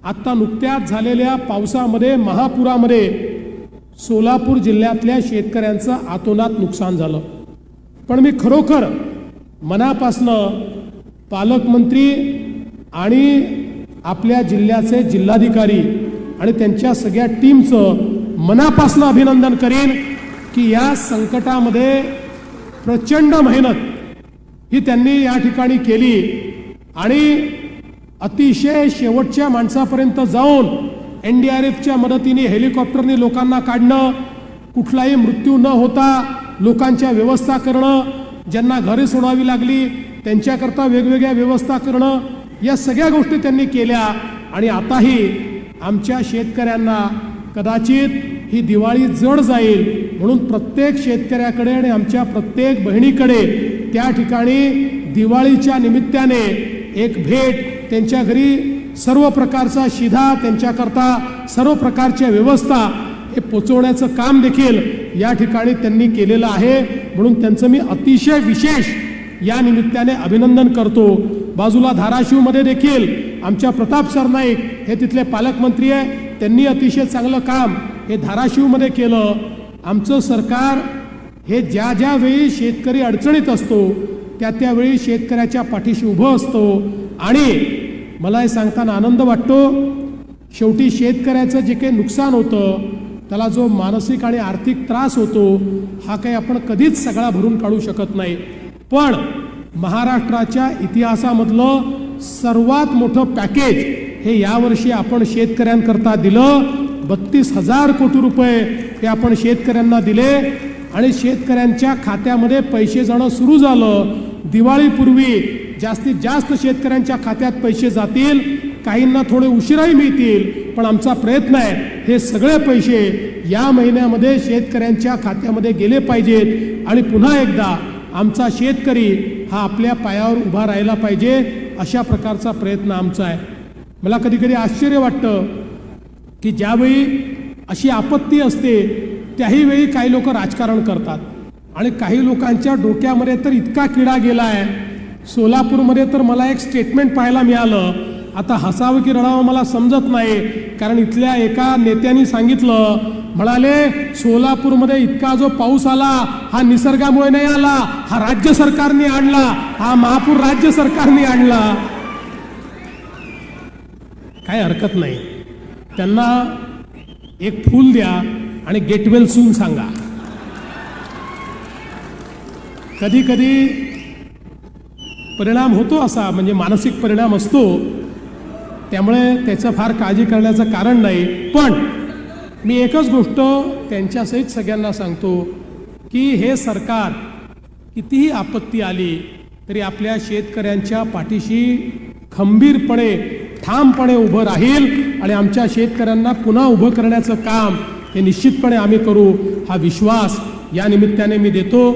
आता नुकत्याच झालेल्या पावसामध्ये महापुरामध्ये सोलापूर जिल्ह्यातल्या शेतकऱ्यांचं आतोनात नुकसान झालं। पण मी खरोखर मनापासनं पालकमंत्री आणि आपल्या जिल्ह्याचे जिल्हाधिकारी आणि त्यांच्या सगळ्या टीमचं मनापासनं अभिनंदन करीन की या संकटामध्ये प्रचंड मेहनत ही त्यांनी या ठिकाणी केली आणि अतिशय शेवटच्या माणसापर्यंत जाऊन NDRFच्या मदतीने हेलिकॉप्टरने लोकांना काढणं, कुठलाही मृत्यू न होता लोकांच्या व्यवस्था करणं, ज्यांना घरे सोडावी लागली त्यांच्याकरता वेगवेगळ्या व्यवस्था करणं, या सगळ्या गोष्टी त्यांनी केल्या। आणि आताही आमच्या शेतकऱ्यांना कदाचित ही दिवाळी जड जाईल म्हणून प्रत्येक शेतकऱ्याकडे आणि आमच्या प्रत्येक बहिणीकडे त्या ठिकाणी दिवाळीच्या निमित्ताने एक भेट, त्यांच्या घरी सर्व प्रकारचा शिधा, त्यांच्याकरता सर्व प्रकारच्या व्यवस्था हे पोचवण्याचं काम देखील या ठिकाणी त्यांनी केलेलं आहे। म्हणून त्यांचं मी अतिशय विशेष या निमित्ताने अभिनंदन करतो। बाजूला धाराशिवमध्ये देखील आमच्या प्रताप सरनाईक हे तिथले पालकमंत्री आहे, त्यांनी अतिशय चांगलं काम हे धाराशिवमध्ये केलं। आमचं सरकार हे ज्या ज्या वेळी शेतकरी अडचणीत असतो त्या त्यावेळी शेतकऱ्याच्या पाठीशी उभं असतो। आणि मला हे सांगताना आनंद वाटतो, शेवटी शेतकऱ्याचं जे काही नुकसान होतं त्याला जो मानसिक आणि आर्थिक त्रास होतो हा काही आपण कधीच सगळा भरून काढू शकत नाही। पण महाराष्ट्राच्या इतिहासामधलं सर्वात मोठं पॅकेज हे यावर्षी आपण शेतकऱ्यांकरता दिलं। 32,000 कोटी रुपये हे आपण शेतकऱ्यांना दिले आणि शेतकऱ्यांच्या खात्यामध्ये पैसे जाणं सुरू झालं। दिवाळीपूर्वी जास्तीत जास्त शेतकऱ्यांच्या खात्यात पैसे जातील, काहींना थोडे उशिराही मिळतील, पण आमचा प्रयत्न आहे हे सगळे पैसे या महिन्यामध्ये शेतकऱ्यांच्या खात्यामध्ये गेले पाहिजेत आणि पुन्हा एकदा आमचा शेतकरी हा आपल्या पायावर उभा राहिला पाहिजे, अशा प्रकारचा प्रयत्न आमचा आहे। मला कधी कधी आश्चर्य वाटतं की ज्यावेळी अशी आपत्ती असते त्याही वेळी काही लोक राजकारण करतात आणि काही लोकांच्या डोक्यामध्ये तर इतका किडा गेला आहे। सोलापूरमध्ये तर मला एक स्टेटमेंट पाहायला मिळालं, आता हसावं की रडावं मला समजत नाही, कारण इथल्या एका नेत्यांनी सांगितलं, म्हणाले सोलापूरमध्ये इतका जो पाऊस आला हा निसर्गामुळे नाही आला, हा राज्य सरकारने आणला, हा महापूर राज्य सरकारने आणला। काही हरकत नाही, त्यांना एक फूल द्या आणि गेट वेल सून सांगा। कधी कधी परिणाम होतो असा, म्हणजे मानसिक परिणाम असतो, त्यामुळे त्याचं फार काळजी करण्याचं कारण नाही। पण मी एकच गोष्ट त्यांच्यासहित सगळ्यांना सांगतो की हे सरकार कितीही आपत्ती आली तरी आपल्या शेतकऱ्यांच्या पाठीशी खंबीरपणे ठामपणे उभं राहील आणि आमच्या शेतकऱ्यांना पुन्हा उभं करण्याचं काम हे निश्चितपणे आम्ही करू, हा विश्वास या निमित्ताने मी देतो।